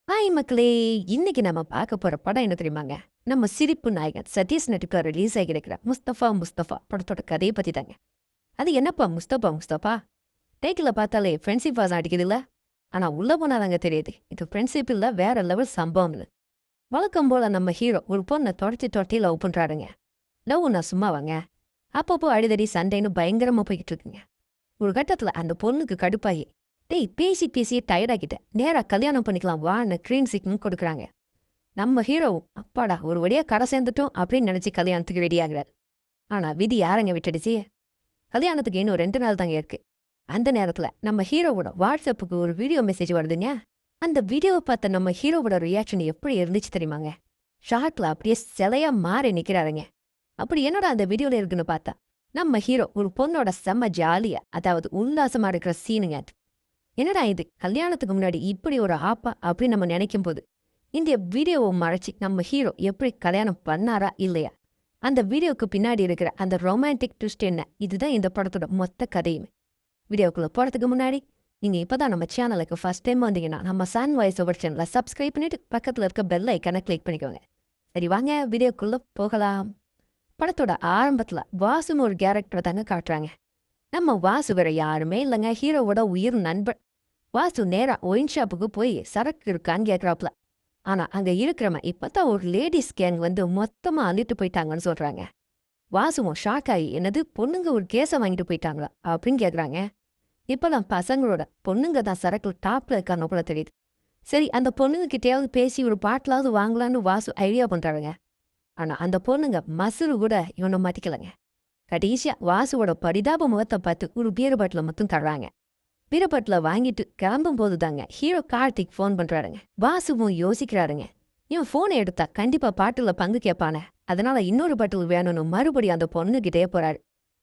Hi மக்களே! இன்னைக்கு நம்ம பார்க்க போற படம் என்ன தெரியுமாங்க? நம்ம சிரிப்பு நாயகன் சதீஷ் நடிப்புல ரிலீஸ் ஆகியிருக்கிற முஸ்தஃபா முஸ்தஃபா படத்தோட கதைய பத்தி தாங்க. அது என்னப்பா முஸ்தபா முஸ்தபா? டைட்டில பார்த்தாலே ஃப்ரெண்ட்ஷிப் வாசம் அடிக்குதுல்ல? ஆனா உள்ள போனா தாங்க தெரியுது. இது ஃப்ரெண்ட்ஷிப் இல்ல வேற லெவல் சம்பவம்னு. வழக்கம் போல நம்ம ஹீரோ ஒரு பொண்ண தொரத்தி தொரத்தி லவ் பண்றாருங்க. லவ்வுனா சும்மாவாங்க? அப்பப்போ அடிதடி சண்டைன்னு பயங்கரமா போய்கிட்டு இருக்குங்க. ஒரு கட்டத்துல அந்த பொண்ணுக்கு கடுப்பாயி, டேய் பேசி பேசியே டயர்டாக்கிட்டேன். நேரா கல்யாணம் பண்ணிக்கலாம் வான்னு கிரீன் சிக்னல் கொடுக்குறாங்க. நம்ம ஹீரோவும் அப்பாடா ஒரு வழியா கரை சேர்ந்துட்டோம் அப்படின்னு நினைச்சு கல்யாணத்துக்கு ரெடி ஆகுறாரு. ஆனா விதி யாரங்க விட்டுடுச்சு? கல்யாணத்துக்கு இன்னும் 2 நாள் தாங்க இருக்கு. அந்த நேரத்துல நம்ம ஹீரோவோட வாட்ஸ்அப்புக்கு ஒரு வீடியோ மெசேஜ் வருதுங்க. அந்த வீடியோவை பார்த்த நம்ம ஹீரோவோட ரியாக்ஷன் எப்படி இருந்துச்சு தெரியுமாங்க? ஷார்ட்ல அப்படியே சிலையா மாறி நிக்கிறாருங்க. அப்படி என்னடா அந்த வீடியோல இருக்குன்னு பார்த்தா, நம்ம ஹீரோ ஒரு பொண்ணோட செம்ம ஜாலியா அதாவது உல்லாசமா இருக்கிற சீனுங்க அது. என்னடா இது கல்யாணத்துக்கு முன்னாடி இப்படி ஒரு ஆப்பா அப்படின்னு நம்ம நினைக்கும் போது இந்த வீடியோவை மறைச்சி நம்ம ஹீரோ எப்படி கல்யாணம் பண்ணாரா இல்லையா, அந்த வீடியோக்கு பின்னாடி இருக்கிற அந்த ரொமான்டிக் ட்விஸ்ட் என்ன, இதுதான் இந்த படத்தோட மொத்த கதையுமே. வீடியோக்குள்ள போறதுக்கு முன்னாடி நீங்க இப்பதான் நம்ம சேனலுக்கு ஃபர்ஸ்ட் டைம் வந்தீங்கன்னா நம்ம சன் வாய்ஸ் ஓவர் சேனலை சப்ஸ்கிரைப் பண்ணிட்டு பக்கத்துல இருக்க பெல் ஐக்கானை கிளிக் பண்ணிக்கோங்க. சரி வாங்க வீடியோக்குள்ள போகலாம். படத்தோட ஆரம்பத்துல வாசுன்னு ஒரு கேரக்டர் தாங்க காட்டுறாங்க. நம்ம வாசு வேற யாருமே இல்லைங்க, ஹீரோவோட உயிர் நண்பன். வாசு நேரா ஒயின் ஷாப்புக்கு போய் சரக்கு இருக்கான்னு கேட்கறாப்ல. ஆனா அங்க இருக்கிறவன் இப்பதான் ஒரு லேடிஸ் கேங் வந்து மொத்தமா அள்ளிட்டு போயிட்டாங்கன்னு சொல்றாங்க. வாசுவும் ஷாக் ஆகி என்னது பொண்ணுங்க ஒரு கேஸை வாங்கிட்டு போயிட்டாங்களா அப்படின்னு கேக்குறாங்க. இப்பெல்லாம் பசங்களோட பொண்ணுங்க தான் சரக்குல டாப்ல இருக்கான்னு போல தெரியுது. சரி அந்த பொண்ணுங்க கிட்டயாவது பேசி ஒரு பாட்டிலாவது வாங்கலான்னு வாசு ஐடியா பண்றாருங்க. ஆனா அந்த பொண்ணுங்க மசுறு கூட இவனை மதிக்கலைங்க. கடைசியா வாசுவோட பரிதாப முகத்தை பார்த்து ஒரு பீர் பாட்டில மட்டும் தர்றாங்க. பீர் பாட்டில வாங்கிட்டு கிளம்பும் போது தாங்க ஹீரோ கார்த்திக் ஃபோன் பண்றாருங்க. வாசுவும் யோசிக்கிறாருங்க. இவன் ஃபோனை எடுத்தா கண்டிப்பா பாட்டுல பங்கு கேட்பானே, அதனால இன்னொரு பாட்டில் வேணும்னு மறுபடியும் அந்த பொண்ணுகிட்டே போறாரு.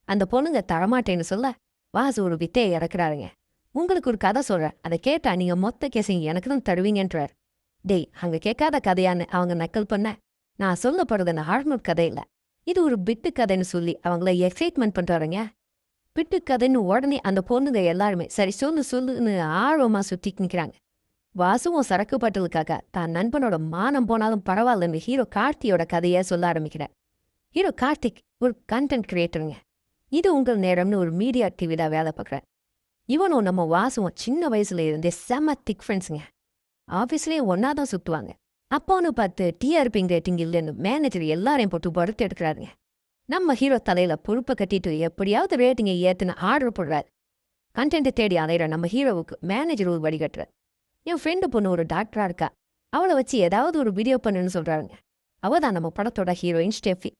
அந்த பொண்ணுங்க தரமாட்டேன்னு சொல்ல வாசு ஒரு வித்தையை இறக்குறாருங்க. உங்களுக்கு ஒரு கதை சொல்றேன், அதை கேட்டா நீங்க மொத்த கேசையும் எனக்கு தான் தருவீங்கன்றார். டேய் அங்க கேட்காத கதையான்னு அவங்க நக்கல் பண்ண, நான் சொல்ல போறது ஹார்மோட் கதை இல்ல, இது ஒரு பிட்டு கதைன்னு சொல்லி அவங்கள எக்ஸைட்மெண்ட் பண்றாருங்க. பிட்டு கதைன்னு உடனே அந்த பொண்ணுங்க எல்லாருமே சரி சொல்லு சொல்லுன்னு ஆர்வமா சுத்திட்டு நிக்கிறாங்க. வாசுவும் சரக்கு பாட்டலுக்காக தான் நண்பனோட மானம் போனாலும் பரவாயில்லன்னு ஹீரோ கார்த்தியோட கதையை சொல்ல ஆரம்பிக்கிறார். ஹீரோ கார்த்திக் ஒரு கண்டென்ட் கிரியேட்டருங்க. இது உங்கள் நேரம்னு ஒரு மீடியா டிவில வேலை பார்க்குறார். இவனும் நம்ம வாசுவும் சின்ன வயசுல இருந்தே செம்ம திக் ஃப்ரெண்ட்ஸுங்க. ஆஃபீஸ்லேயே ஒன்னா தான் சுத்துவாங்க. அப்போன்னு பார்த்து டிஆர்பி ரேட்டிங் இல்லைன்னு மேனேஜர் எல்லாரையும் போட்டு படுத்து எடுக்கிறாருங்க. நம்ம ஹீரோ தலையில பொறுப்பை கட்டிட்டு எப்படியாவது ரேட்டிங்கை ஏத்துன்னு ஆர்டர் போடுறாரு. கண்டென்ட்டை தேடி அலையிற நம்ம ஹீரோவுக்கு மேனேஜர் ஒரு வழிகட்டுறார். என் ஃப்ரெண்டு பொண்ணு ஒரு டாக்டரா இருக்கா, அவளை வச்சு ஏதாவது ஒரு வீடியோ பண்ணுன்னு சொல்றாருங்க. அவ தான் நம்ம படத்தோட ஹீரோயின் ஸ்டெஃபி.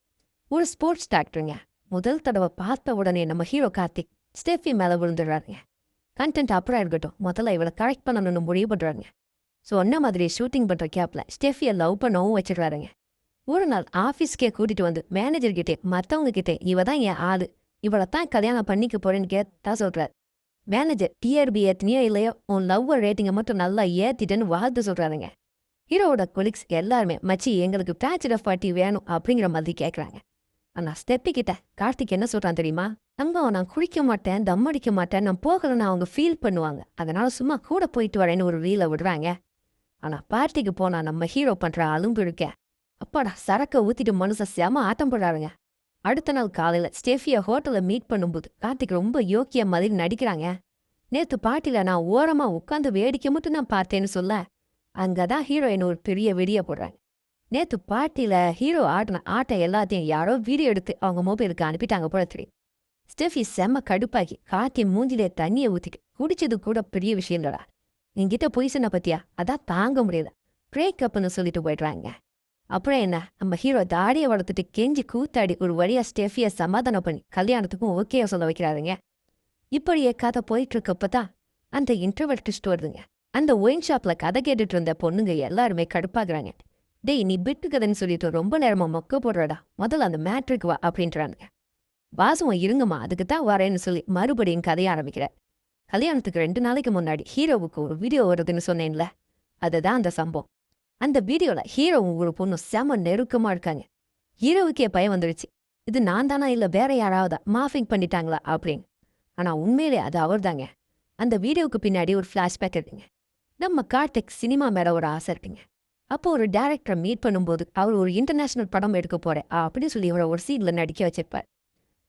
ஒரு ஸ்போர்ட்ஸ் டாக்டருங்க. முதல் தடவை பார்த்த உடனே நம்ம ஹீரோ கார்த்திக் ஸ்டெஃபி மேல விழுந்துடுறாருங்க. கண்டென்ட் அப்புறம் இருக்கட்டும், முதல்ல இவளை கரெக்ட் பண்ணணும்னு முடிவு பண்றாருங்க. ஸோ ஒன்ன மாதிரி ஷூட்டிங் பண்ற கேப்ல ஸ்டெஃபியை லவ் பண்ணவும் வச்சிடுறாருங்க. ஒரு நாள் ஆஃபீஸ்க்கே கூட்டிட்டு வந்து மேனேஜர் கிட்டே மற்றவங்க கிட்டே இவ தான் என் ஆளு, இவளைத்தான் கல்யாணம் பண்ணிக்க போறேன்னு கேட்டா சொல்றாரு. மேனேஜர் டிஆர்பி ஏத்தினியோ இல்லையோ உன் லவ் ரேட்டிங்கை மட்டும் நல்லா ஏத்திட்டேன்னு வாழ்த்து சொல்றாருங்க. ஹீரோவோட கொலிக்ஸ் எல்லாருமே மச்சி எங்களுக்கு பேச்சுலர் பார்ட்டி வேணும் அப்படிங்கிற மாதிரி கேட்குறாங்க. ஆனா ஸ்டெப்பி கிட்ட கார்த்திக் என்ன சொல்றான் தெரியுமா? நான் குடிக்க மாட்டேன், தம் அடிக்க மாட்டேன், நான் போகலன்னு அவங்க ஃபீல் பண்ணுவாங்க, அதனால சும்மா கூட போயிட்டு வரேன்னு ஒரு ரீலை விடுறாங்க. ஆனா பார்ட்டிக்கு போனா நம்ம ஹீரோ பண்ற அலும்பு இருக்க, அப்பாடா சரக்க ஊத்திட்டு மனுஷன் செம ஆட்டம் போடுறாருங்க. அடுத்த நாள் காலையில ஸ்டெஃபியை ஹோட்டல்ல மீட் பண்ணும்போது கார்த்திக் ரொம்ப யோக்கிய மாதிரி நடிக்கிறாங்க. நேத்து பார்ட்டில நான் ஓரமா உட்காந்து வேடிக்கை மட்டும் நான் பார்த்தேன்னு சொல்ல, அங்கதான் ஹீரோயின் ஒரு பெரிய வெடிய போடுறாங்க. நேத்து பார்ட்டில ஹீரோ ஆடின ஆட்டை எல்லாத்தையும் யாரோ வீடியோ எடுத்து அவங்க மொபைலுக்கு அனுப்பிட்டாங்க போல தெரியும். ஸ்டெஃபி செம்ம கடுப்பாக்கி கார்த்தி மூஞ்சிலே தண்ணியை ஊத்திட்டு குடிச்சது கூட பெரிய விஷயம் இல்லடா, என்கிட்ட பொய் சொன்ன பத்தியா, அதான் தாங்க முடியல, பிரேக்கப்னு சொல்லிட்டு போயிடுறாங்க. அப்புறம் என்ன, நம்ம ஹீரோ தாடியை வளர்த்துட்டு கெஞ்சி கூத்தாடி ஒரு வழியா ஸ்டெஃபியை சமாதானம் பண்ணி கல்யாணத்துக்கும் ஓகே சொல்ல வைக்கிறாருங்க. இப்படியே கதை போயிட்டு இருக்கப்பதான் அந்த இன்டர்வல் ட்விஸ்ட் வருதுங்க. அந்த ஒயின் ஷாப்ல கதை கேட்டுட்டு இருந்த பொண்ணுங்க எல்லாருமே கடுப்பாக்குறாங்க. டேய் நீ பிட்டு கதைன்னு சொல்லிட்டு ரொம்ப நேரமா மொக்க போடுறடா, முதல்ல அந்த மேட்ரிக் வா அப்படின்றாங்க. வாசுவம் இருங்கம்மா அதுக்கு தான் வரேன்னு சொல்லி மறுபடியும் கதைய ஆரம்பிக்கிறார். கல்யாணத்துக்கு 2 நாளைக்கு முன்னாடி ஹீரோவுக்கு ஒரு வீடியோ வருதுன்னு சொன்னேன்ல, அதுதான் அந்த சம்பவம். அந்த வீடியோல ஹீரோவும் ஒரு பொண்ணும் செம நெருக்கமா இருக்காங்க. ஹீரோவுக்கே பயம் வந்துருச்சு, இது நான் தானா இல்ல வேற யாராவதா மாஃபிங் பண்ணிட்டாங்களா அப்படின்னு. ஆனா உண்மையிலே அது அவர் தாங்க. அந்த வீடியோவுக்கு பின்னாடி ஒரு ஃபிளாஷ்பேக் இருக்குங்க. நம்ம கார்த்திக் சினிமா மேல ஒரு ஆசை இருக்குங்க. அப்போ ஒரு டைரக்டரை மீட் பண்ணும்போது, அவர் ஒரு இன்டர்நேஷனல் படம் எடுக்க போறேன் அப்படின்னு சொல்லி இவர ஒரு சீன்ல நடிக்க வச்சிருப்பார்.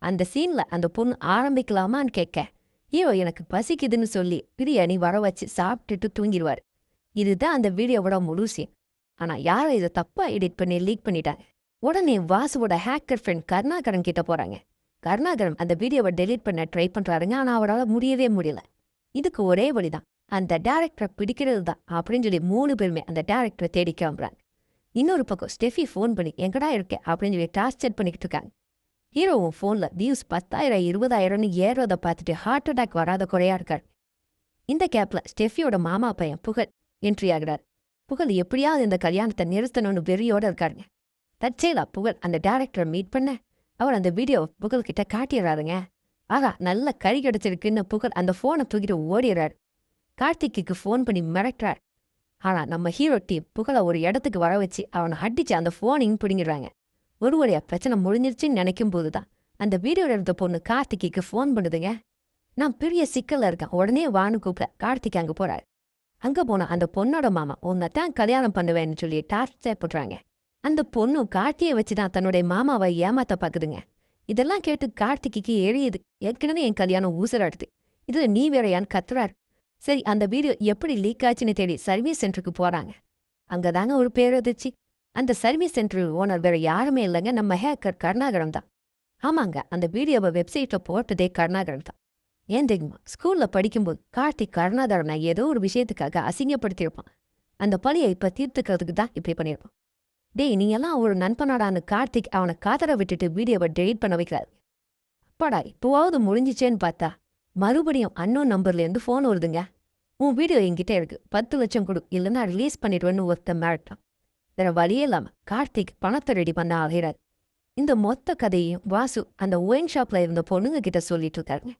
அந்த சீன்ல அந்த பொண்ணு ஆரம்பிக்கலாமான்னு கேட்க, ஹீரோ எனக்கு பசிக்குதுன்னு சொல்லி பிரியாணி வர வச்சு சாப்பிட்டுட்டு தூங்கிடுவாரு. இதுதான் அந்த வீடியோவோட முழு சீன். ஆனா யாரோ இதை தப்பா எடிட் பண்ணி லீக் பண்ணிட்டாங்க. உடனே வாசுவோட ஹேக்கர் ஃப்ரெண்ட் கருணாகரன் கிட்ட போறாங்க. கருணாகரன் அந்த வீடியோவை டெலீட் பண்ண ட்ரை பண்றாருங்க. ஆனா அவரால் முடியவே முடியல. இதுக்கு ஒரே வழிதான், அந்த டைரக்டரை பிடிக்கிறது தான் அப்படின்னு சொல்லி 3 பேருமே அந்த டைரக்டரை தேடி கிளம்புறாங்க. இன்னொரு பக்கம் ஸ்டெஃபி ஃபோன் பண்ணி எங்கடா இருக்க அப்படின்னு சொல்லி டார்ச்சர் பண்ணிக்கிட்டு இருக்காங்க. ஹீரோவும் ஃபோன்ல வியூஸ் 10,000 20,000ன்னு ஏறுறதை பார்த்துட்டு ஹார்ட் அட்டாக் வராத குறையா இருக்காரு. இந்த கேப்ல ஸ்டெஃபியோட மாமா பையன் புகழ் என்ட்ரி ஆகிறார். புகழ் எப்படியாவது இந்த கல்யாணத்தை நிறுத்தணும்னு வெறியோட இருக்காருங்க. தற்செயலா புகழ் அந்த டைரக்டரை மீட் பண்ண அவர் அந்த வீடியோ புகழ் கிட்ட காட்டிடுறாருங்க. ஆகா நல்ல கறி கிடைச்சிருக்குன்னு புகழ் அந்த ஃபோனை தூக்கிட்டு ஓடிடுறாரு. கார்த்திக்கு ஃபோன் பண்ணி மிரட்டுறார். ஆனா நம்ம ஹீரோ டீம் புகழை ஒரு இடத்துக்கு வர வச்சு அவனை அடிச்சு அந்த ஃபோனையும் பிடிங்கிடுறாங்க. ஒரு வழியா பிரச்சனை முடிஞ்சிருச்சுன்னு நினைக்கும் போதுதான் அந்த வீடியோ எடுத்த பொண்ணு கார்த்திக்கு ஃபோன் பண்ணுதுங்க. நான் பெரிய சிக்கல்ல இருக்கேன், உடனே வான்னு கூப்பிட கார்த்திக் அங்க போறாரு. அங்க போனா அந்த பொண்ணோட மாமா உன்னைத்தான் கல்யாணம் பண்ணுவேன்னு சொல்லி டார்ச்சர் போடுறாங்க. அந்த பொண்ணு கார்த்தியை வச்சுதான் தன்னுடைய மாமாவை ஏமாத்த பாக்குதுங்க. இதெல்லாம் கேட்டு கார்த்திக்கு எரியுது. ஏற்கனவே என் கல்யாணம் ஊசலாடுது, இதுல நீ வேறையான்னு கத்துறாரு. சரி அந்த வீடியோ எப்படி லீக் ஆச்சுன்னு தேடி சர்வீஸ் சென்டருக்கு போறாங்க. அங்கதாங்க ஒரு பேரதிர்ச்சி. அந்த சர்வீஸ் சென்டர் ஓனர் வேற யாருமே இல்லைங்க, நம்ம ஹேக்கர் கருணாகரன் தான். ஆமாங்க, அந்த வீடியோவை வெப்சைட்ல போட்டதே கருணாகரன் தான். ஏன் தெரியுமா, ஸ்கூல்ல படிக்கும்போது கார்த்திக் கருணாகரனை ஏதோ ஒரு விஷயத்துக்காக அசிங்கப்படுத்தியிருப்பான். அந்த பழியை இப்ப தீர்த்துக்கிறதுக்கு தான் இப்படி பண்ணியிருப்பான். டேய் நீ எல்லாம் ஒரு நண்பனாடான்னு கார்த்திக் அவனை காதல விட்டுட்டு வீடியோவை டெலீட் பண்ண வைக்கிறாரு. அப்பாடா இப்போவாவது முடிஞ்சிச்சேன்னு பார்த்தா மறுபடியும் அன்னோன் நம்பர்லேருந்து ஃபோன் வருதுங்க. உன் வீடியோ என்கிட்ட இருக்கு, 10 லட்சம் கொடு இல்லைன்னா ரிலீஸ் பண்ணிடுவேன்னு ஒருத்த மிரட்டான். வேற வழியே இல்லாம கார்த்திக் பணத்தை ரெடி பண்ண ஆகிறார். இந்த மொத்த கதையையும் வாசு அந்த ஒயின் ஷாப்ல இருந்த பொண்ணுங்க கிட்ட சொல்லிட்டு இருக்காருங்க.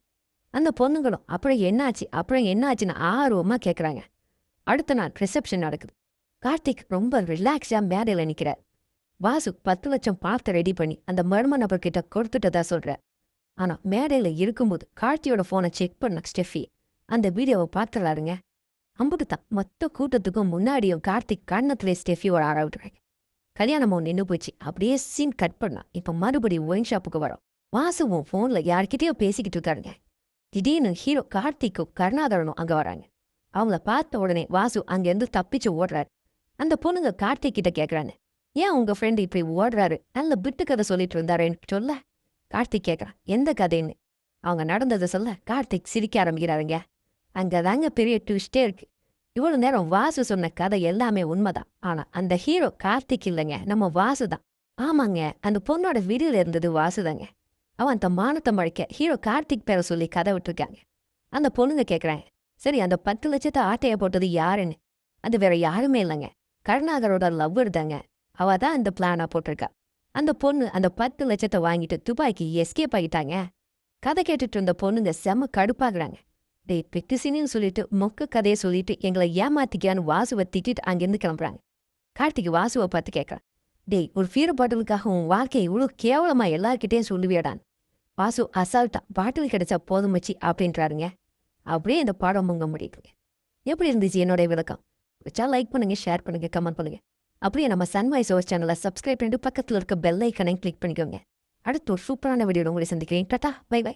அந்த பொண்ணுங்களும் அப்புறம் என்னாச்சுன்னு ஆர்வமா கேட்குறாங்க. அடுத்த நாள் ரிசப்ஷன் நடக்குது. கார்த்திக் ரொம்ப ரிலாக்ஸா மேடையில் நிற்கிறார். வாசு 10 லட்சம் பணத்தை ரெடி பண்ணி அந்த மர்ம நபர்கிட்ட கொடுத்துட்டதா சொல்றார். ஆனா மேடையில இருக்கும்போது கார்த்தியோட போனை செக் பண்ண ஸ்டெஃபி அந்த வீடியோவை பார்த்துறாருங்க. அம்புக்குத்தான் மொத்த கூட்டத்துக்கும் முன்னாடியும் கார்த்திக் கண்ணத்திலே ஸ்டெஃபியோட ஆரம்பிடுறாங்க. கல்யாணமும் நின்று போச்சு. அப்படியே சீன் கட் பண்ணா இப்ப மறுபடியும் ஒயின் ஷாப்புக்கு வரோம். வாசுவும் போன்ல யார்கிட்டயோ பேசிக்கிட்டு இருக்காருங்க. திடீர்னு ஹீரோ கார்த்திக்கும் கருணாகரனும் அங்க வராங்க. அவங்கள பார்த்த உடனே வாசு அங்கிருந்து தப்பிச்சு ஓடுறாரு. அந்த பொண்ணுங்க கார்த்திக் கிட்ட கேட்கறாங்க, ஏன் உங்க ஃப்ரெண்டு இப்படி ஓடுறாரு, நல்ல பிட்டு கதை சொல்லிட்டு இருந்தாருன்னு சொல்ல கார்த்திக் கேட்கறான் எந்த கதைன்னு. அவங்க நடந்ததை சொல்ல கார்த்திக் சிரிக்க ஆரம்பிக்கிறாருங்க. அங்கதாங்க பெரிய ட்விஸ்டே இருக்கு. இவ்வளவு நேரம் வாசு சொன்ன கதை எல்லாமே உண்மைதான். ஆனா அந்த ஹீரோ கார்த்திக் இல்லைங்க, நம்ம வாசு தான். ஆமாங்க, அந்த பொண்ணோட வீடியோல இருந்தது வாசுதாங்க. அவன் அந்த மானத்தை மழைக்க ஹீரோ கார்த்திக் பேரை சொல்லி கதை விட்டுருக்காங்க. அந்த பொண்ணுங்க கேட்குறாங்க, சரி அந்த 10 லட்சத்தை ஆட்டைய போட்டது யாருன்னு. அது வேற யாருமே இல்லைங்க, கருணாகரோட லவ்வர் தாங்க. அவ தான் இந்த பிளானா போட்டிருக்கா. அந்த பொண்ணு அந்த 10 லட்சத்தை வாங்கிட்டு துபாய்க்கு எஸ்கேப் ஆகிட்டாங்க. கதை கேட்டுட்டு இருந்த பொண்ணுங்க செம கடுப்பாகிறாங்க. டேய் பெட்டிசின்னு சொல்லிட்டு மொக்க கதையை சொல்லிட்டு எங்களை ஏமாத்திக்கான்னு வாசுவை திட்டிட்டு அங்கிருந்து கிளம்புறாங்க. கார்த்திக் வாசுவை பார்த்து கேட்கறான், டேய் ஒரு ஃபீர பாட்டிலுக்காக உன் வாழ்க்கையை இவ்வளோ கேவலமா எல்லார்கிட்டேயும் சொல்லுவியாடான். வாசு அசால்ட்டா பாட்டில் கிடைச்சா போதும் வச்சு அப்படின்றாருங்க. அப்படியே இந்த பாடம் முங்க முடியுங்க. எப்படி இருந்துச்சு என்னோட விளக்கம்? வச்சா லைக் பண்ணுங்க, ஷேர் பண்ணுங்க, கமெண்ட் பண்ணுங்க. அப்படியே நம்ம சன்வைஸ் ஓவர் சேனலை சப்ஸ்கிரைப் பண்ணிட்டு பக்கத்தில் இருக்க பெல் ஐக்கனை கிளிக் பண்ணிக்கோங்க. அடுத்து ஒரு சூப்பரான வீடியோ உங்களை சந்திக்கிறேன். Tata, bye by.